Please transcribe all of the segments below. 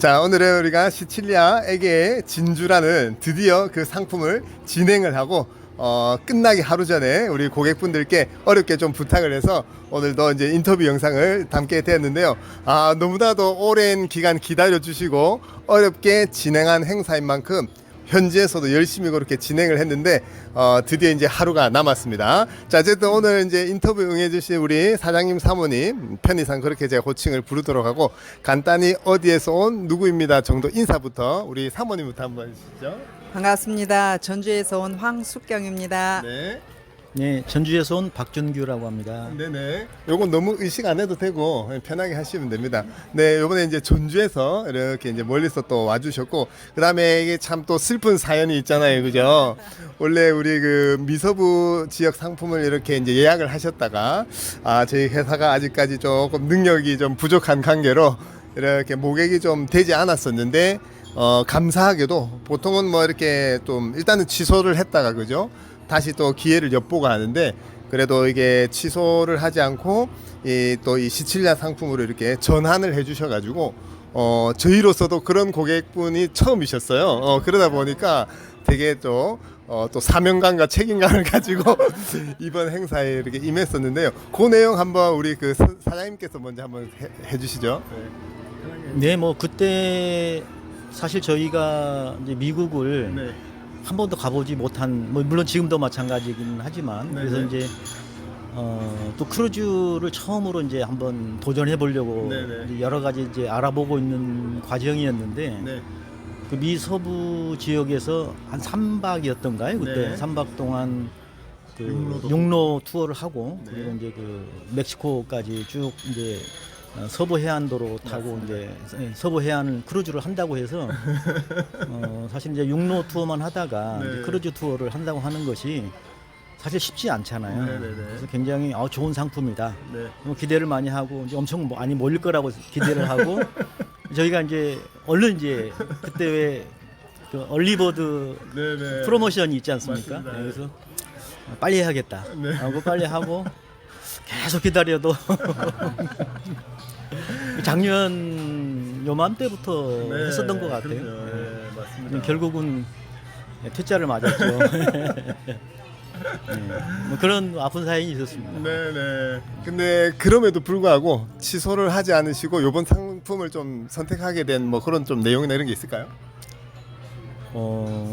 자, 오늘은 우리가 시칠리아에게 진주라는 드디어 그 상품을 진행을 하고 끝나기 하루 전에 우리 고객분들께 어렵게 좀 부탁을 해서 오늘도 이제 인터뷰 영상을 담게 되었는데요. 너무나도 오랜 기간 기다려 주시고 어렵게 진행한 행사인 만큼 현지에서도 열심히 그렇게 진행을 했는데 드디어 이제 하루가 남았습니다. 자, 어쨌든 오늘 이제 인터뷰 응해주신 우리 사장님 사모님 편의상 그렇게 제가 호칭을 부르도록 하고 간단히 어디에서 온 누구입니다 정도 인사부터 우리 사모님부터 한번 해주시죠. 반갑습니다. 전주에서 온 황숙경입니다. 네. 네, 전주에서 온 박준규라고 합니다. 네네. 요건 너무 의식 안 해도 되고 편하게 하시면 됩니다. 네, 요번에 이제 전주에서 이렇게 이제 멀리서 또 와주셨고, 그 다음에 이게 참 또 슬픈 사연이 있잖아요, 그죠? 원래 우리 그 미서부 지역 상품을 이렇게 이제 예약을 하셨다가, 저희 회사가 아직까지 조금 능력이 좀 부족한 관계로 이렇게 모객이 좀 되지 않았었는데, 감사하게도 보통은 뭐 이렇게 좀 일단은 취소를 했다가, 그죠? 다시 또 기회를 엿보고 하는데 그래도 이게 취소를 하지 않고 또 이 시칠리아 상품으로 이렇게 전환을 해주셔가지고 저희로서도 그런 고객분이 처음이셨어요. 그러다 보니까 되게 또 사명감과 책임감을 가지고 이번 행사에 이렇게 임했었는데요. 그 내용 한번 우리 그 사장님께서 먼저 한번 해주시죠. 네, 뭐 그때 사실 저희가 이제 미국을 네. 한 번도 가보지 못한, 뭐 물론 지금도 마찬가지긴 하지만 네네. 그래서 이제 또 크루즈를 처음으로 이제 한번 도전해 보려고 네네. 여러 가지 이제 알아보고 있는 과정이었는데 네. 그 미서부 지역에서 한 3박이었던가요? 그때 네. 3박 동안 그 육로도. 육로 투어를 하고 네. 그리고 이제 그 멕시코까지 쭉 이제 서부 해안도로 타고 맞습니다. 이제 서부 해안 크루즈를 한다고 해서 사실 이제 육로 투어만 하다가 네. 이제 크루즈 투어를 한다고 하는 것이 사실 쉽지 않잖아요. 네네네. 그래서 굉장히 좋은 상품이다. 네. 뭐 기대를 많이 하고 이제 엄청 많이 몰릴 거라고 기대를 하고 저희가 이제 얼른 이제 그때 왜 그 얼리버드 네네. 프로모션이 있지 않습니까? 맞습니다. 네, 그래서 빨리 해야겠다 네. 하고 빨리 하고 계속 기다려도 작년 요맘때부터 네, 했었던 것 같아요. 그럼요. 네, 맞습니다. 결국은 퇴짜를 맞았죠. 뭐 그런 아픈 사연이 있었습니다. 네네. 근데 그럼에도 불구하고 취소를 하지 않으시고 이번 상품을 좀 선택하게 된 뭐 그런 좀 내용이나 이런 게 있을까요?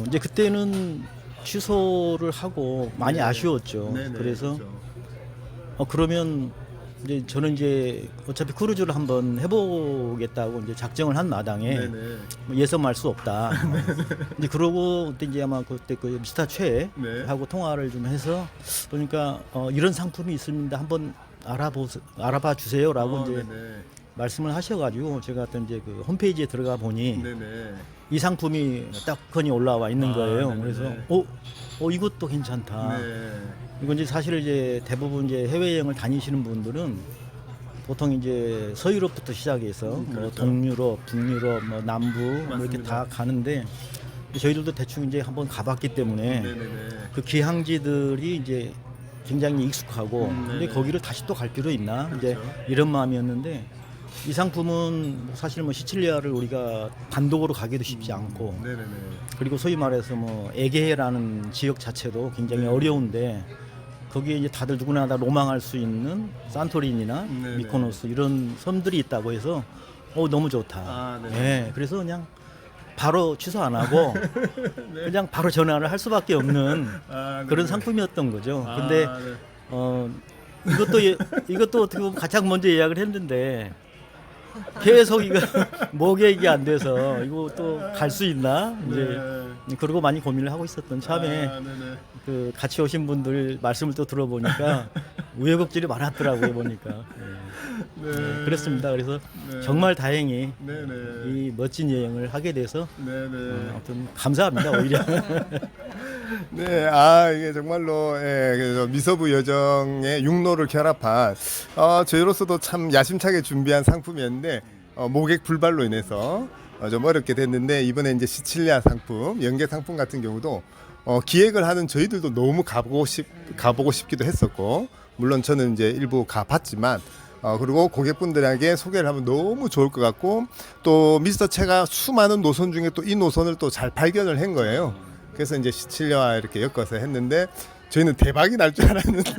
이제 그때는 취소를 하고 많이 네. 아쉬웠죠. 네네, 그래서 그렇죠. 그러면 이제 저는 이제 어차피 크루즈를 한번 해보겠다고 이제 작정을 한 마당에 네네. 뭐 예선할 수 없다. 이제 그러고 그때 이제 아마 그때 그 미스터 네. 최하고 통화를 좀 해서 보니까 이런 상품이 있습니다. 한번 알아봐 주세요라고 이제 네네. 말씀을 하셔가지고 제가 어떤 이제 그 홈페이지에 들어가 보니 네네. 이 상품이 딱 건이 올라와 있는 거예요. 네네. 그래서 이것도 괜찮다. 네. 이건 이제 사실 이제 대부분 이제 해외 여행을 다니시는 분들은 보통 이제 서유럽부터 시작해서 뭐 그렇죠. 동유럽, 북유럽, 뭐 남부 뭐 이렇게 맞습니다. 다 가는데 저희들도 대충 이제 한번 가봤기 때문에 네네네. 그 기항지들이 이제 굉장히 익숙하고 근데 네네. 거기를 다시 또 갈 필요 있나 이제 그렇죠. 이런 마음이었는데 이 상품은 사실 뭐 시칠리아를 우리가 단독으로 가기도 쉽지 않고 네네네. 그리고 소위 말해서 뭐 에게해라는 지역 자체도 굉장히 네. 어려운데 거기에 이제 다들 누구나 다 로망할 수 있는 산토리니나 네네. 미코노스 이런 섬들이 있다고 해서 너무 좋다. 네네. 네, 그래서 그냥 바로 취소 안 하고 그냥 바로 전화를 할 수밖에 없는 네네. 그런 상품이었던 거죠. 근데 네. 이것도 어떻게 보면 가장 먼저 예약을 했는데 계속 이거 모객이 안 돼서 이거 또 갈 수 있나 이제 그러고 많이 고민을 하고 있었던 참에 네네. 그 같이 오신 분들 말씀을 또 들어보니까 우여곡절이 많았더라고요 보니까 네. 그렇습니다. 그래서 네. 정말 다행히 네네. 이 멋진 여행을 하게 돼서 네네. 아무튼 감사합니다 오히려. 네, 이게 정말로 그래서 미서부 여정의 육로를 결합한 저희로서도 참 야심차게 준비한 상품이었는데 모객 불발로 인해서 좀 어렵게 됐는데 이번에 이제 시칠리아 상품, 연계 상품 같은 경우도 기획을 하는 저희들도 너무 가보고 싶기도 했었고 물론 저는 이제 일부 가봤지만 그리고 고객분들에게 소개를 하면 너무 좋을 것 같고 또 미스터 채가 수많은 노선 중에 또 이 노선을 또 잘 발견을 한 거예요. 그래서 이제 시칠려와 이렇게 엮어서 했는데 저희는 대박이 날 줄 알았는데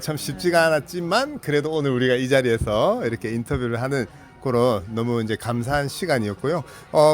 참 쉽지가 않았지만 그래도 오늘 우리가 이 자리에서 이렇게 인터뷰를 하는 그런 너무 이제 감사한 시간이었고요.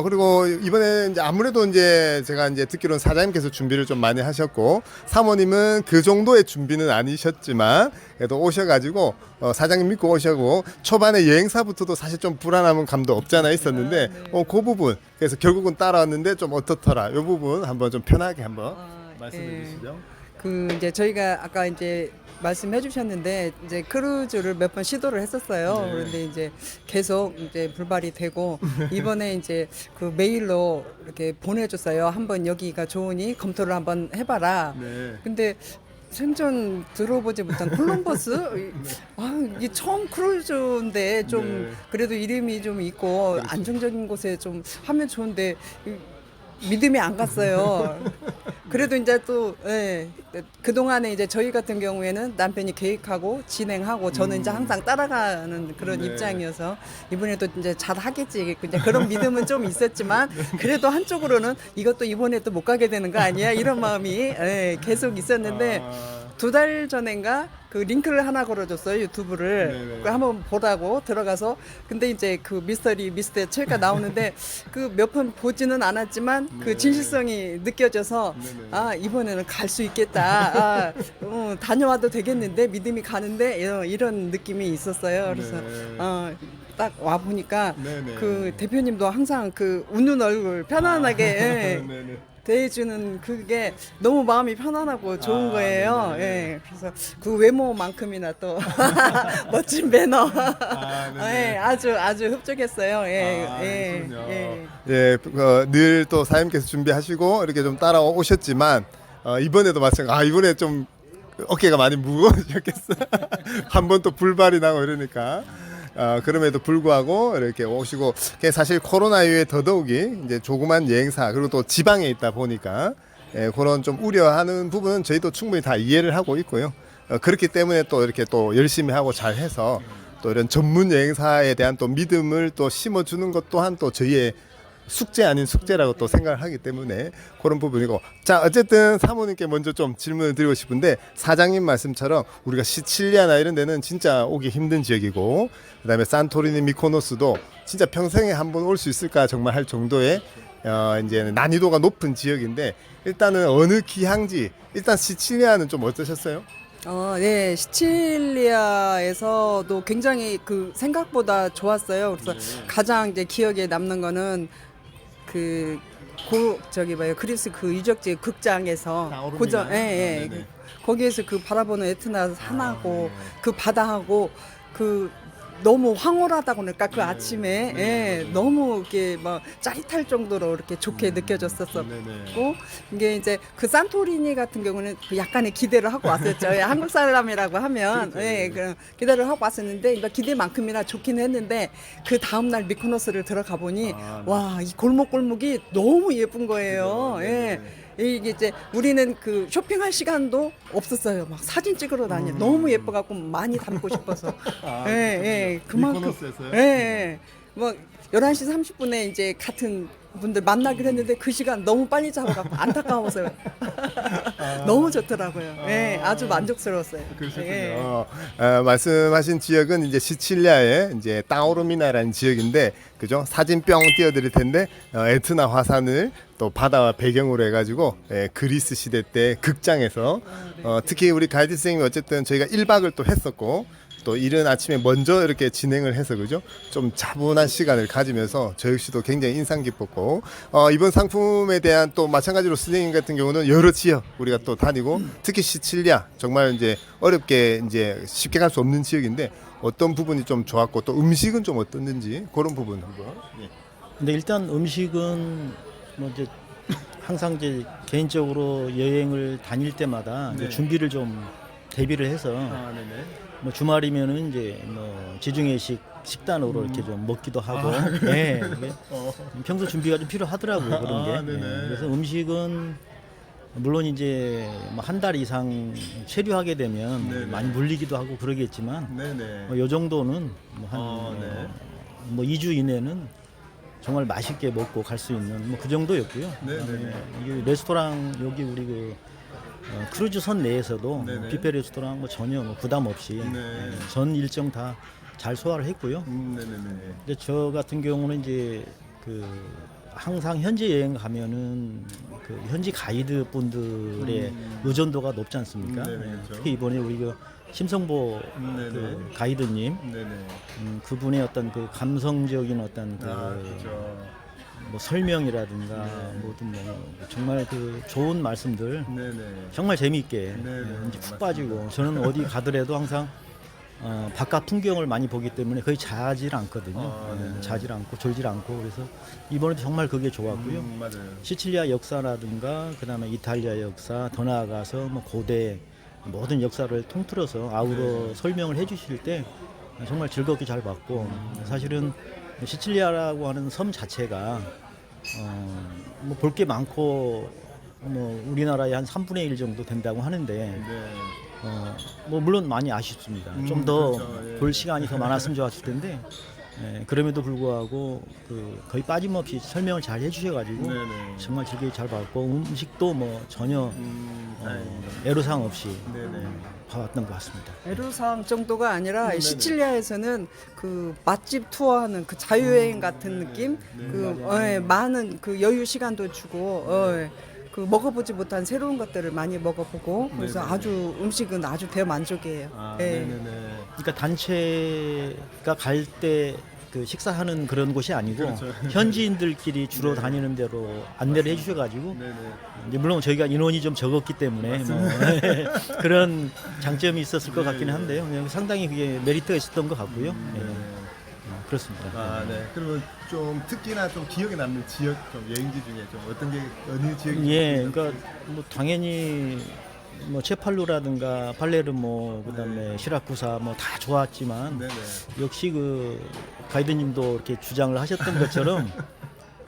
그리고 이번에 이제 아무래도 이제 제가 이제 듣기로는 사장님께서 준비를 좀 많이 하셨고 사모님은 그 정도의 준비는 아니셨지만 그래도 오셔가지고 사장님 믿고 오셔고 초반에 여행사부터도 사실 좀 불안한 감도 없잖아 있었는데 그 부분 그래서 결국은 따라왔는데 좀 어떻더라 이 부분 한번 좀 편하게 한번 말씀해 주시죠. 그 이제 저희가 아까 이제 말씀해 주셨는데 이제 크루즈를 몇 번 시도를 했었어요. 네. 그런데 이제 계속 이제 불발이 되고 이번에 이제 그 메일로 이렇게 보내줬어요. 한번 여기가 좋으니 검토를 한번 해봐라. 네. 근데 생전 들어보지 못한 콜럼버스? 이게 처음 크루즈인데 좀 네. 그래도 이름이 좀 있고 안정적인 곳에 좀 하면 좋은데 믿음이 안 갔어요. 그래도 이제 또 그동안에 이제 저희 같은 경우에는 남편이 계획하고 진행하고 저는 이제 항상 따라가는 그런 네. 입장이어서 이번에도 이제 잘 하겠지 이제 그런 믿음은 좀 있었지만 그래도 한쪽으로는 이것도 이번에 또 못 가게 되는 거 아니야 이런 마음이 계속 있었는데 2달 전인가 그 링크를 하나 걸어줬어요 유튜브를. 네네. 그걸 한번 보라고 들어가서 근데 이제 그 미스터 채가 나오는데 그 몇 번 보지는 않았지만 네. 그 진실성이 느껴져서 네네. 아 이번에는 갈 수 있겠다. 다녀와도 되겠는데 믿음이 가는데 이런 느낌이 있었어요. 그래서 네. 딱 와 보니까 네네. 그 대표님도 항상 그 웃는 얼굴 편안하게 네네. 대해주는 그게 너무 마음이 편안하고 좋은 거예요. 네네. 예, 그래서 그 외모만큼이나 또 멋진 매너. 네네. 아주 흡족했어요. 늘 또 사장님께서 준비하시고 이렇게 좀 따라오셨지만 이번에도 마찬가지. 이번에 좀 어깨가 많이 무거우셨겠어. 한 번 또 불발이 나고 이러니까. 그럼에도 불구하고 이렇게 오시고 사실 코로나 이후에 더더욱이 이제 조그만 여행사 그리고 또 지방에 있다 보니까 그런 좀 우려하는 부분은 저희도 충분히 다 이해를 하고 있고요. 그렇기 때문에 또 이렇게 또 열심히 하고 잘해서 또 이런 전문 여행사에 대한 또 믿음을 또 심어주는 것 또한 또 저희의 숙제 아닌 숙제라고 또 생각을 하기 때문에 그런 부분이고 자 어쨌든 사모님께 먼저 좀 질문을 드리고 싶은데 사장님 말씀처럼 우리가 시칠리아나 이런 데는 진짜 오기 힘든 지역이고 그다음에 산토리니 미코노스도 진짜 평생에 한 번 올 수 있을까 정말 할 정도의 이제 난이도가 높은 지역인데 일단은 어느 기항지 일단 시칠리아는 좀 어떠셨어요? 네, 시칠리아에서도 굉장히 그 생각보다 좋았어요. 그래서 가장 이제 기억에 남는 거는 그리스 그 유적지 극장에서 타오르미나? 고전, 네네. 거기에서 그 바라보는 에트나 산하고 그 바다하고 그 너무 황홀하다고 그럴까 그 아침에 너무 이렇게 막 짜릿할 정도로 이렇게 좋게 느껴졌었고 이게 이제 그 산토리니 같은 경우는 그 약간의 기대를 하고 왔었죠. 한국 사람이라고 하면 그런 기대를 하고 왔었는데 그러니까 기대만큼이나 좋긴 했는데 그 다음 날 미코노스를 들어가 보니 와 이 골목골목이 너무 예쁜 거예요. 이게 이제 우리는 그 쇼핑할 시간도 없었어요. 막 사진 찍으러 다니 너무 예뻐갖고 많이 담고 싶어서. 그만큼. 미코노스에서요? 뭐 11시 30분에 이제 같은 분들 만나기로 했는데 그 시간 너무 빨리 잡아갖고 안타까워서요. 너무 좋더라고요. 아주 만족스러웠어요. 그러셨군요. 말씀하신 지역은 이제 시칠리아의 이제 타오르미나라는 지역인데, 그죠? 사진 뿅 띄워드릴 텐데, 에트나 화산을 또 바다와 배경으로 해가지고 그리스 시대 때 극장에서 특히 우리 가이드 선생님이 어쨌든 저희가 1박을 또 했었고. 또 이른 아침에 먼저 이렇게 진행을 해서 그죠? 좀 차분한 시간을 가지면서 저 역시도 굉장히 인상 깊었고 이번 상품에 대한 또 마찬가지로 선생님 같은 경우는 여러 지역 우리가 또 다니고 특히 시칠리아 정말 이제 어렵게 이제 쉽게 갈 수 없는 지역인데 어떤 부분이 좀 좋았고 또 음식은 좀 어떻는지 그런 부분 한번. 근데 일단 음식은 뭐 이제 항상 이제 개인적으로 여행을 다닐 때마다 이제 준비를 좀 대비를 해서 뭐 주말이면은 이제 뭐 지중해식 식단으로 이렇게 좀 먹기도 하고, 이게 평소 준비가 좀 필요하더라고요 그런 게. 그래서 음식은 물론 이제 뭐 한 달 이상 체류하게 되면 네네. 많이 물리기도 하고 그러겠지만 네네. 뭐 요 정도는 뭐한 네. 뭐 2주 이내는 정말 맛있게 먹고 갈 수 있는 뭐 그 정도였고요. 네네. 그다음에 이 레스토랑 여기 우리 그 크루즈선 내에서도 네네. 뷔페 레스토랑 뭐 전혀 뭐 부담 없이 네. 전 일정 다 잘 소화를 했고요. 네네네. 근데 저 같은 경우는 이제 그 항상 현지 여행 가면은 그 현지 가이드 분들의 의존도가 높지 않습니까? 네네, 예, 그렇죠. 특히 이번에 우리 그 심성보 네네. 그 가이드님 네네. 그분의 어떤 그 감성적인 어떤 그 그렇죠. 뭐 설명이라든가 뭐든 뭐 정말 그 좋은 말씀들 네네. 정말 재미있게 네네, 이제 푹 맞습니다. 빠지고 저는 어디 가더라도 항상 바깥 풍경을 많이 보기 때문에 거의 자질 않거든요. 네네. 자질 않고 졸질 않고 그래서 이번에도 정말 그게 좋았고요. 맞아요. 시칠리아 역사라든가 그다음에 이탈리아 역사 더 나아가서 뭐 고대 모든 역사를 통틀어서 아우러 설명을 해주실 때 정말 즐겁게 잘 봤고 사실은 시칠리아라고 하는 섬 자체가 뭐 볼 게 많고 뭐 우리나라의 한 3분의 1 정도 된다고 하는데 네. 뭐 물론 많이 아쉽습니다. 좀 더 그렇죠. 볼 시간이 더 많았으면 좋았을 텐데 그럼에도 불구하고 그 거의 빠짐없이 설명을 잘 해주셔가지고 네네. 정말 즐겁게 잘 봤고 음식도 뭐 전혀 다행입니다. 애로사항 없이 네네. 봐왔던 것 같습니다. 애로사항 정도가 아니라 네네. 시칠리아에서는 그 맛집 투어하는 그 자유여행 같은 느낌, 그 많은 그 여유 시간도 주고, 그 먹어보지 못한 새로운 것들을 많이 먹어보고, 그래서 네네. 아주 음식은 아주 대만족이에요. 예. 네네네. 그러니까 단체가 갈 때 그 식사하는 그런 곳이 아니고 그렇죠. 현지인들끼리 주로 다니는 대로 안내를 해주셔가지고 네네. 이제 물론 저희가 인원이 좀 적었기 때문에 뭐 그런 장점이 있었을 것 같기는 한데요. 그냥 상당히 그게 메리트가 있었던 것 같고요. 예. 그렇습니다. 네. 그러면 좀 특히나 좀 기억에 남는 지역 좀 여행지 중에 좀 어떤 게 어느 지역이 예, 그러니까 뭐 당연히 뭐 체팔루라든가 팔레르모 그다음에 시라쿠사 뭐 다 좋았지만 네네. 역시 그 가이드님도 이렇게 주장을 하셨던 것처럼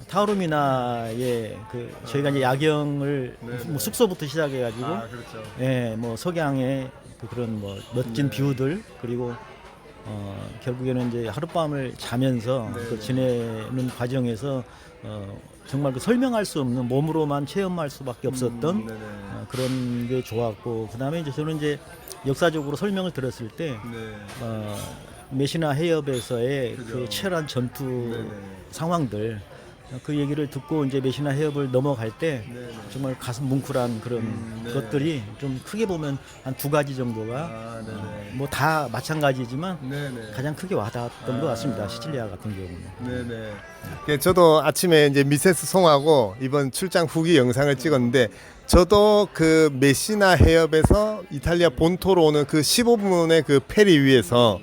타오르미나의 그 저희가 이제 야경을 네네. 뭐 숙소부터 시작해가지고 그렇죠. 예, 뭐 석양의 그런 뭐 멋진 네. 뷰들 그리고 결국에는 이제 하룻밤을 자면서 네네. 그 지내는 과정에서 정말 그 설명할 수 없는 몸으로만 체험할 수밖에 없었던 네네. 그런 게 좋았고 그다음에 이제 저는 이제 역사적으로 설명을 들었을 때 네. 메시나 해협에서의 그죠. 그 치열한 전투 네네. 상황들 그 얘기를 듣고 이제 메시나 해협을 넘어갈 때 네네. 정말 가슴 뭉클한 그런 네. 것들이 좀 크게 보면 한 2가지 정도가 네네. 뭐 다 마찬가지지만 네네. 가장 크게 와닿았던 것 같습니다. 시칠리아 같은 경우는. 네네. 저도 아침에 이제 미세스 송하고 이번 출장 후기 영상을 찍었는데 저도 그 메시나 해협에서 이탈리아 본토로 오는 그 15분의 그 페리 위에서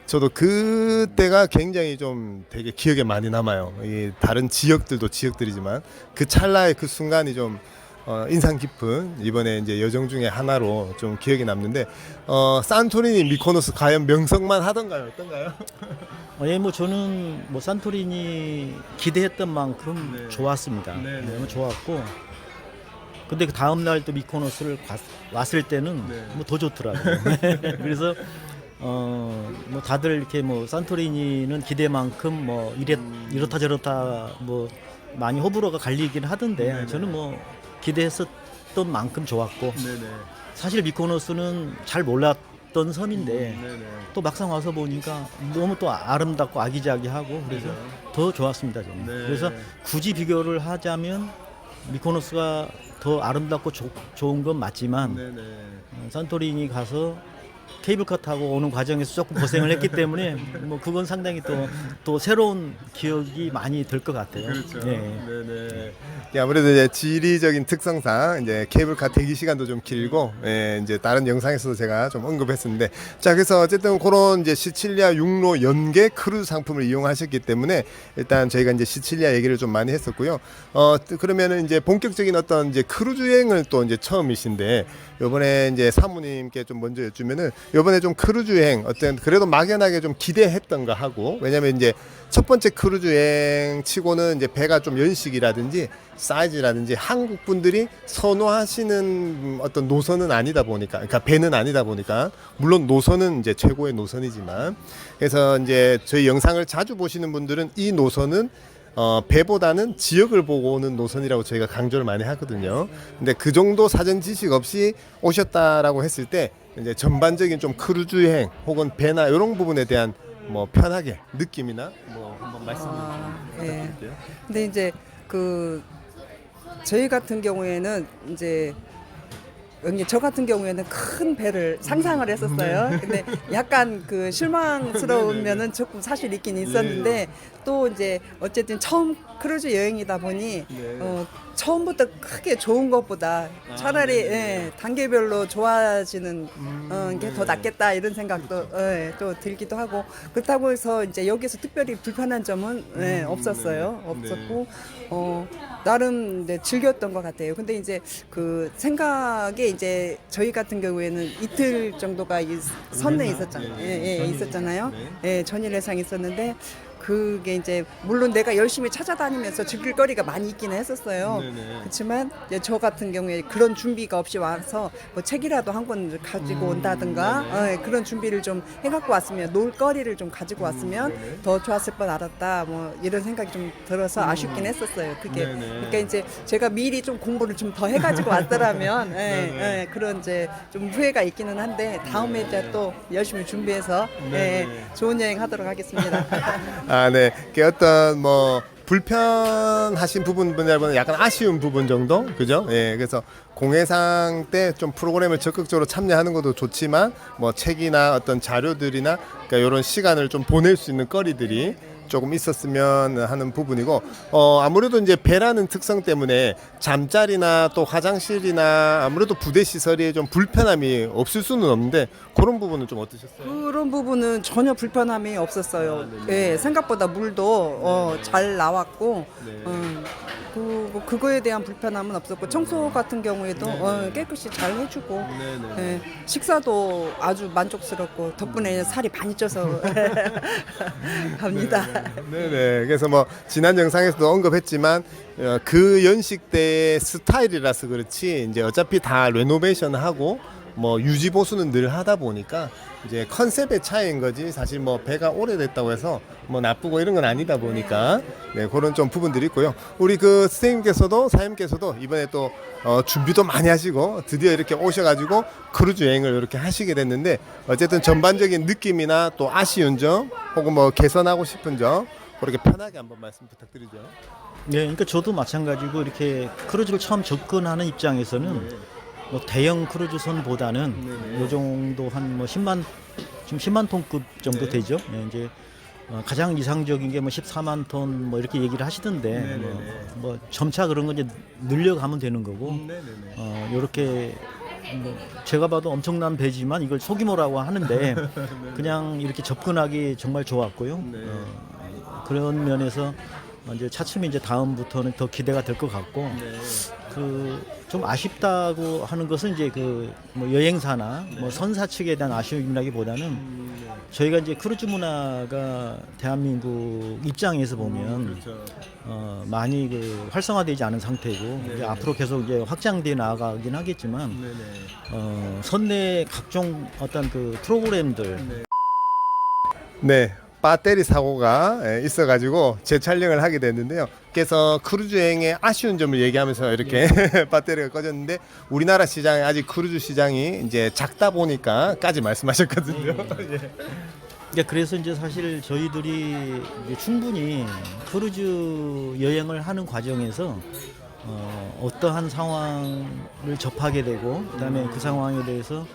저도 그때가 굉장히 좀 되게 기억에 많이 남아요. 이 다른 지역들도 지역들이지만 그 찰나의 그 순간이 좀 인상 깊은 이번에 이제 여정 중에 하나로 좀 기억이 남는데 산토리니 미코노스 과연 명성만 하던가요? 어떤가요? 예, 뭐 저는 뭐 산토리니 기대했던 만큼 네. 좋았습니다. 네, 네. 너무 좋았고. 근데 그 다음 날 또 미코노스를 왔을 때는 네. 뭐 더 좋더라고요. 그래서 뭐 다들 이렇게 뭐 산토리니는 기대만큼 뭐 이렇다 저렇다 뭐 많이 호불호가 갈리긴 하던데 네네. 저는 뭐 기대했었던 만큼 좋았고 네네. 사실 미코노스는 잘 몰랐던 섬인데 네네. 또 막상 와서 보니까 너무 또 아름답고 아기자기하고 그래서 더 좋았습니다 저는. 네. 그래서 굳이 비교를 하자면 미코노스가 더 아름답고 좋은 건 맞지만 네네. 산토리니 가서 케이블카 타고 오는 과정에서 조금 고생을 했기 때문에 뭐 그건 상당히 또 새로운 기억이 많이 들 것 같아요. 그렇죠. 예. 네네. 아무래도 이제 지리적인 특성상 이제 케이블카 대기 시간도 좀 길고, 이제 다른 영상에서도 제가 좀 언급했었는데, 자 그래서 어쨌든 그런 이제 시칠리아 육로 연계 크루즈 상품을 이용하셨기 때문에 일단 저희가 이제 시칠리아 얘기를 좀 많이 했었고요. 그러면은 이제 본격적인 어떤 이제 크루즈 여행을 또 이제 처음이신데, 이번에 이제 사모님께 좀 먼저 여쭈면은 이번에 좀 크루즈 여행 어떤 그래도 막연하게 좀 기대했던 거 하고 왜냐면 이제 첫 번째 크루즈 여행 치고는 이제 배가 좀 연식이라든지 사이즈라든지 한국 분들이 선호하시는 어떤 노선은 아니다 보니까 그러니까 배는 아니다 보니까 물론 노선은 이제 최고의 노선이지만 그래서 이제 저희 영상을 자주 보시는 분들은 이 노선은 배보다는 지역을 보고 오는 노선이라고 저희가 강조를 많이 하거든요. 근데 그 정도 사전 지식 없이 오셨다라고 했을 때 이제 전반적인 좀 크루즈 여행 혹은 배나 이런 부분에 대한 뭐 편하게 느낌이나 뭐 한번 말씀 좀 예. 부탁드릴게요. 근데 이제 그 저희 같은 경우에는 이제 저 같은 경우에는 큰 배를 상상을 했었어요. 근데 약간 그 실망스러운 면은 조금 사실 있긴 있었는데 또 이제 어쨌든 처음 크루즈 여행이다 보니 처음부터 크게 좋은 것보다 차라리 예, 단계별로 좋아지는 게 더 낫겠다 이런 생각도 예, 또 들기도 하고 그렇다고 해서 이제 여기서 특별히 불편한 점은 예, 없었어요. 없었고 나름 네, 즐겼던 것 같아요. 근데 이제 그 생각에 이제 저희 같은 경우에는 이틀 정도가 선내 있었잖아요. 있었잖아요. 예, 전일 예상이 있었는데 그게 이제 물론 내가 열심히 찾아다니면서 즐길 거리가 많이 있기는 했었어요. 그렇지만 이제 저 같은 경우에 그런 준비가 없이 와서 뭐 책이라도 한 권 가지고 온다든가 그런 준비를 좀 해갖고 왔으면 놀 거리를 좀 가지고 왔으면 더 좋았을 뻔 알았다 뭐 이런 생각이 좀 들어서 아쉽긴 했었어요. 그게 그러니까 이제 제가 미리 좀 공부를 좀 더 해가지고 왔더라면 그런 이제 좀 후회가 있기는 한데 다음에 이제 또 열심히 준비해서 좋은 여행 하도록 하겠습니다. 아, 네. 그 어떤 뭐 불편하신 부분보다는 약간 아쉬운 부분 정도, 그죠? 예, 그래서 공해상 때 좀 프로그램을 적극적으로 참여하는 것도 좋지만 뭐 책이나 어떤 자료들이나 그러니까 이런 시간을 좀 보낼 수 있는 거리들이 조금 있었으면 하는 부분이고 아무래도 이제 배라는 특성 때문에 잠자리나 또 화장실이나 아무래도 부대 시설이 좀 불편함이 없을 수는 없는데 그런 부분은 좀 어떠셨어요? 그런 부분은 전혀 불편함이 없었어요. 예, 생각보다 물도 잘 나왔고 그거에 대한 불편함은 없었고 청소 같은 경우에도 깨끗이 잘 해주고 예, 식사도 아주 만족스럽고 덕분에 살이 많이 쪄서 갑니다. 네네. 그래서 뭐 지난 영상에서도 언급했지만 그 연식 때의 스타일이라서 그렇지 이제 어차피 다 레노베이션하고 뭐 유지 보수는 늘 하다 보니까 이제 컨셉의 차이인 거지 사실 뭐 배가 오래됐다고 해서 뭐 나쁘고 이런 건 아니다 보니까 네 그런 좀 부분들이 있고요. 우리 그 선생님께서도 사장님께서도 이번에 또 준비도 많이 하시고 드디어 이렇게 오셔가지고 크루즈 여행을 이렇게 하시게 됐는데 어쨌든 전반적인 느낌이나 또 아쉬운 점 혹은 뭐 개선하고 싶은 점 그렇게 편하게 한번 말씀 부탁드리죠. 네, 그러니까 저도 마찬가지고 이렇게 크루즈를 처음 접근하는 입장에서는 뭐 대형 크루즈선보다는 요 정도 한 뭐 10만 지금 10만 톤급 정도 되죠. 네, 이제 가장 이상적인 게 뭐 14만 톤 뭐 이렇게 얘기를 하시던데 뭐 점차 그런 거 이제 늘려가면 되는 거고 요렇게 뭐 제가 봐도 엄청난 배지만 이걸 소규모라고 하는데 그냥 이렇게 접근하기 정말 좋았고요. 그런 면에서 이제 차츰 이제 다음부터는 더 기대가 될 것 같고 그 좀 아쉽다고 하는 것은 이제 그 뭐 여행사나 뭐 선사 측에 대한 아쉬움이라기보다는 저희가 이제 크루즈 문화가 대한민국 입장에서 보면 많이 그 활성화되지 않은 상태고 이제 앞으로 계속 이제 확장돼 나가긴 하겠지만 선내 각종 어떤 그 프로그램들 네. 배터리 사고가 있어가지고 재촬영을 하게 됐는데요. 그래서 크루즈 여행의 아쉬운 점을 얘기하면서 이렇게 배터리가 꺼졌는데 우리나라 시장이 아직 크루즈 시장이 이제 작다 보니까까지 말씀하셨거든요. 그래서 이제 사실 저희들이 이제 충분히 크루즈 여행을 하는 과정에서 어떠한 상황을 접하게 되고 그다음에 그 상황에 대해서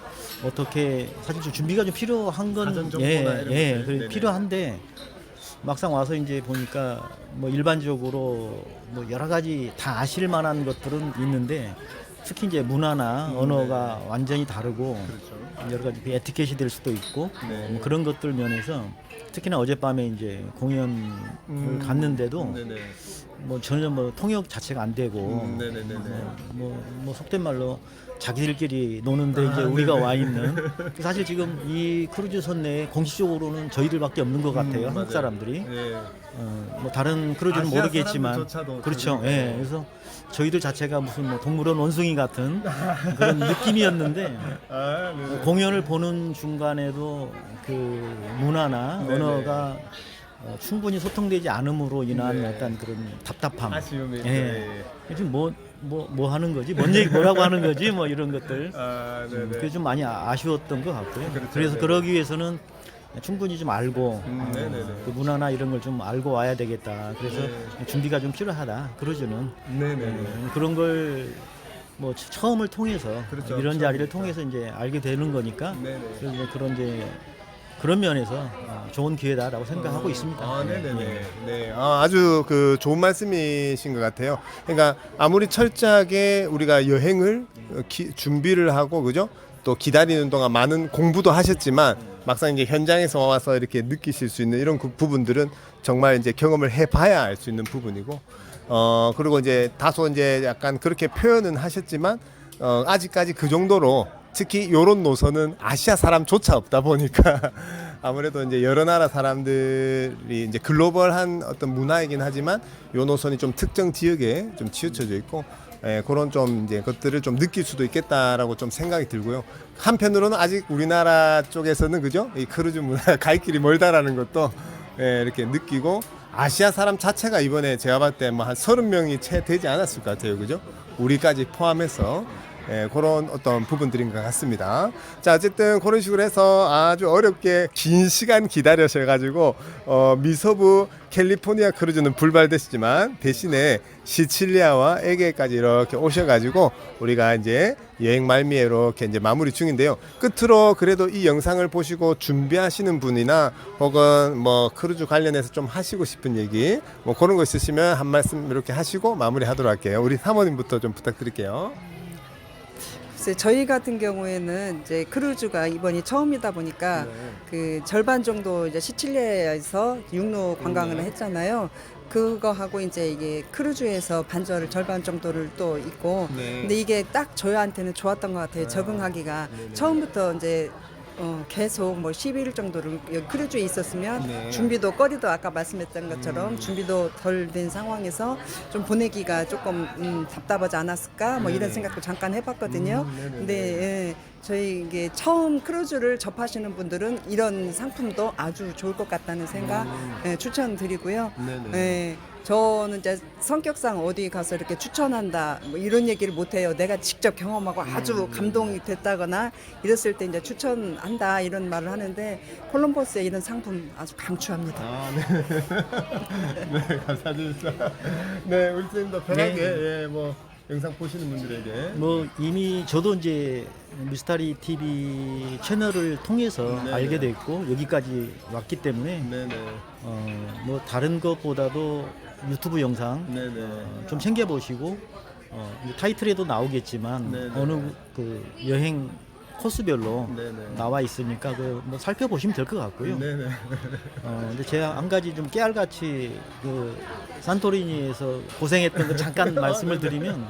어떻게 사실 좀 준비가 좀 필요한 건 필요한데 막상 와서 이제 보니까 뭐 일반적으로 뭐 여러 가지 다 아실 만한 것들은 있는데 특히 이제 문화나 언어가 완전히 다르고 여러 가지 에티켓이 될 수도 있고 뭐 그런 것들 면에서 특히나 어젯밤에 이제 공연을 갔는데도 뭐 전혀 뭐 통역 자체가 안 되고 네네네네. 뭐 속된 말로 자기들끼리 노는데 이제 우리가 와 있는 사실 지금 이 크루즈선 내에 공식적으로는 저희들밖에 없는 것 같아요. 한국 사람들이 예. 뭐 다른 크루즈는 아시아 모르겠지만 사람들조차도 그렇죠. 저기, 예. 그래서 저희들 자체가 무슨 뭐 동물원 원숭이 같은 그런 느낌이었는데 아, 네. 공연을 보는 중간에도 그 문화나 네네. 언어가 충분히 소통되지 않음으로 인한 네. 어떤 그런 답답함. 아쉬움이 예. 요즘 뭐 하는 거지? 뭐라고 하는 거지? 뭐 이런 것들. 아, 네네. 그게 좀 많이 아쉬웠던 것 같고요. 그렇죠. 그래서 네네. 그러기 위해서는 충분히 좀 알고 네네네. 그 문화나 이런 걸 좀 알고 와야 되겠다. 그래서 네. 준비가 좀 필요하다. 그러주는 네네네. 그런 걸 뭐 처음을 통해서 그렇죠. 이런 자리를 처음이니까. 통해서 이제 알게 되는 거니까 네네. 그래서 이제 그런 면에서 좋은 기회다라고 생각하고 있습니다. 아, 네네네. 예. 네, 아주 그 좋은 말씀이신 것 같아요. 그러니까 아무리 철저하게 우리가 여행을 준비를 하고 그죠? 또 기다리는 동안 많은 공부도 하셨지만 막상 이제 현장에서 와서 이렇게 느끼실 수 있는 이런 그 부분들은 정말 이제 경험을 해봐야 알 수 있는 부분이고, 그리고 이제 다소 이제 약간 그렇게 표현은 하셨지만 아직까지 그 정도로 특히 요런 노선은 아시아 사람조차 없다 보니까 아무래도 이제 여러 나라 사람들이 이제 글로벌한 어떤 문화이긴 하지만 요 노선이 좀 특정 지역에 좀 치우쳐져 있고 그런 좀 이제 것들을 좀 느낄 수도 있겠다라고 좀 생각이 들고요. 한편으로는 아직 우리나라 쪽에서는 그죠? 이 크루즈 문화 갈 길이 멀다라는 것도 이렇게 느끼고 아시아 사람 자체가 이번에 제가 봤을 때 뭐 한 30명이 채 되지 않았을 것 같아요. 그죠? 우리까지 포함해서 그런 어떤 부분들인 것 같습니다. 자, 어쨌든 그런 식으로 해서 아주 어렵게 긴 시간 기다려셔가지고 미서부 캘리포니아 크루즈는 불발됐지만 대신에 시칠리아와 에게까지 이렇게 오셔가지고 우리가 이제 여행 말미에 이렇게 이제 마무리 중인데요. 끝으로 그래도 이 영상을 보시고 준비하시는 분이나 혹은 뭐 크루즈 관련해서 좀 하시고 싶은 얘기 뭐 그런 거 있으시면 한 말씀 이렇게 하시고 마무리하도록 할게요. 우리 사모님부터 좀 부탁드릴게요. 글쎄, 저희 같은 경우에는 이제 크루즈가 이번이 처음이다 보니까 그 절반 정도 이제 시칠리아에서 육로 관광을 했잖아요. 그거 하고 이제 이게 크루즈에서 반절 절반 정도를 또 있고, 네. 근데 이게 딱 저희한테는 좋았던 것 같아요. 적응하기가 처음부터 이제 계속 뭐 10일 정도를 여기 크루즈에 있었으면 네. 준비도 거리도 아까 말씀했던 것처럼 준비도 덜 된 상황에서 좀 보내기가 조금 답답하지 않았을까 뭐 이런 생각도 잠깐 해봤거든요. 근데 예, 저희 이게 처음 크루즈를 접하시는 분들은 이런 상품도 아주 좋을 것 같다는 생각 추천드리고요. 네네. 예, 저는 이제 성격상 어디 가서 이렇게 추천한다 뭐 이런 얘기를 못 해요. 내가 직접 경험하고 아주 감동이 됐다거나 이랬을 때 이제 추천한다 이런 말을 하는데 콜럼버스의 이런 상품 아주 강추합니다. 아, 네. 네, 감사드립니다. 네, 우리 선생님도 편하게 예, 뭐 영상 보시는 분들에게 뭐 이미 저도 이제 미스터리 TV 채널을 통해서 네네. 알게 됐고 여기까지 왔기 때문에 네네. 뭐 다른 것보다도 유튜브 영상 네네. 좀 챙겨보시고 이제 타이틀에도 나오겠지만 네네. 어느 그 여행 코스별로 네네. 나와 있으니까 그 뭐 살펴보시면 될 것 같고요. 네네. 근데 제가 한 가지 좀 깨알같이 그 산토리니에서 고생했던 거 잠깐 말씀을 드리면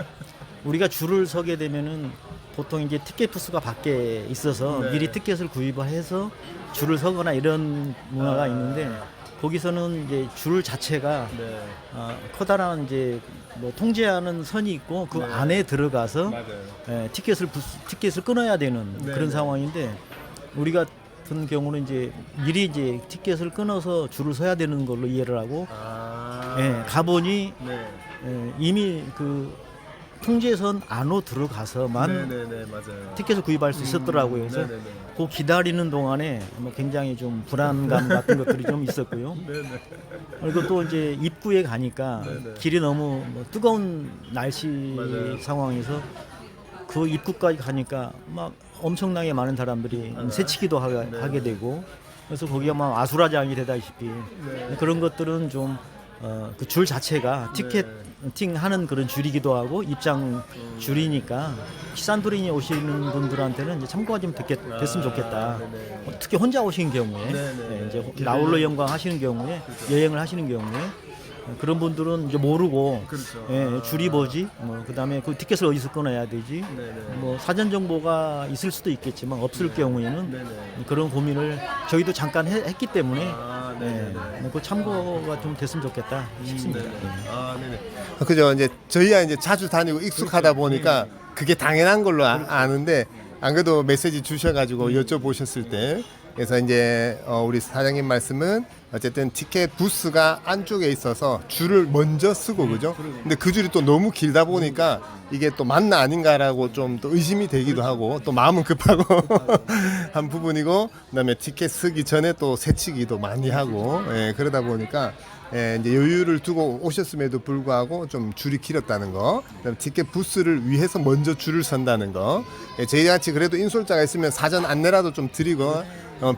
우리가 줄을 서게 되면은 보통 이제 티켓 부스가 밖에 있어서 네. 미리 티켓을 구입을 해서 줄을 서거나 이런 문화가 있는데 거기서는 이제 줄 자체가 네. 커다란 이제 뭐 통제하는 선이 있고 그 네. 안에 들어가서 맞아요. 티켓을 끊어야 되는 네, 그런 네. 상황인데 우리 같은 경우는 이제 미리 이제 티켓을 끊어서 줄을 서야 되는 걸로 이해를 하고 가보니 네. 이미 그 통제선 안으로 들어가서만 네네네, 맞아요. 티켓을 구입할 수 있었더라고요. 그래서 네네네. 그 기다리는 동안에 뭐 굉장히 좀 불안감 같은 것들이 좀 있었고요. 네네. 그리고 또 이제 입구에 가니까 네네. 길이 너무 뭐 뜨거운 날씨 맞아요. 상황에서 그 입구까지 가니까 막 엄청나게 많은 사람들이 새치기도 하게 되고 그래서 거기가 막 아수라장이 되다시피 그런 것들은 좀 그 줄 자체가 티켓팅 하는 그런 줄이기도 하고 입장 줄이니까 산토리니 오시는 분들한테는 이제 참고가 좀 됐으면 좋겠다. 특히 혼자 오신 경우에 네네. 이제 나홀로 영광 하시는 경우에 여행을 하시는 경우에 그런 분들은 이제 모르고 그렇죠. 예, 줄이 뭐지? 뭐 그다음에 그 티켓을 어디서 끊어야 되지? 뭐 사전 정보가 있을 수도 있겠지만 없을 경우에는 그런 고민을 저희도 잠깐 했기 때문에 그 참고가 좀 됐으면 좋겠다 싶습니다. 예. 그죠. 이제 저희야 이제 자주 다니고 익숙하다 보니까 그게 당연한 걸로 아는데 안 그래도 메시지 주셔가지고 여쭤보셨을 때 그래서 이제 우리 사장님 말씀은 어쨌든 티켓 부스가 안쪽에 있어서 줄을 먼저 쓰고 그죠. 근데 그 줄이 또 너무 길다 보니까 이게 또 맞나 아닌가라고 좀 또 의심이 되기도 하고 또 마음은 급하고 한 부분이고 그다음에 티켓 쓰기 전에 또 새치기도 많이 하고 예, 그러다 보니까 예, 이제 여유를 두고 오셨음에도 불구하고 좀 줄이 길었다는 거, 그다음에 티켓 부스를 위해서 먼저 줄을 선다는 거. 예, 저희 같이 그래도 인솔자가 있으면 사전 안내라도 좀 드리고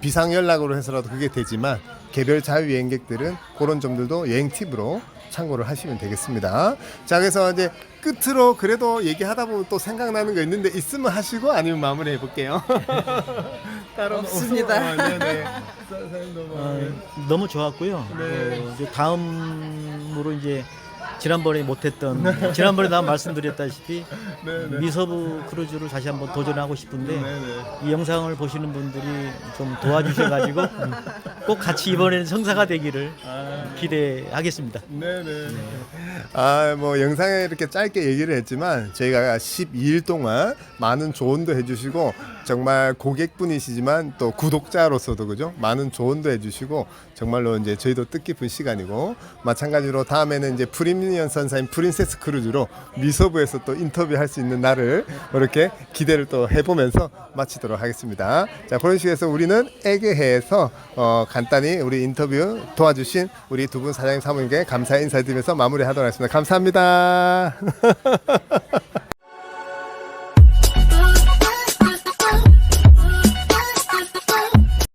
비상 연락으로 해서라도 그게 되지만 개별 자유여행객들은 그런 점들도 여행 팁으로 참고를 하시면 되겠습니다. 자, 그래서 이제 끝으로 그래도 얘기하다 보면 또 생각나는 거 있는데 있으면 하시고 아니면 마무리 해볼게요. 따로 없습니다. 네네. 너무 좋았고요. 이제 다음으로 이제 지난번에 못했던 지난번에 나 말씀드렸다시피 미서부 크루즈를 다시 한번 도전하고 싶은데 이 영상을 보시는 분들이 좀 도와주셔가지고 꼭 같이 이번에는 성사가 되기를 기대하겠습니다. 네네. 뭐 영상에 이렇게 짧게 얘기를 했지만 저희가 12일 동안 많은 조언도 해주시고 정말 고객분이시지만 또 구독자로서도 그죠? 많은 조언도 해주시고 정말로 이제 저희도 뜻깊은 시간이고 마찬가지로 다음에는 이제 프리미엄 선사인 프린세스 크루즈로 미서부에서 또 인터뷰할 수 있는 날을 이렇게 기대를 또 해보면서 마치도록 하겠습니다. 자, 그런 식으로 우리는 에게해에서 간단히 우리 인터뷰 도와주신 우리 두 분 사장님 사모님께 감사 인사드리면서 마무리하도록 하겠습니다. 감사합니다.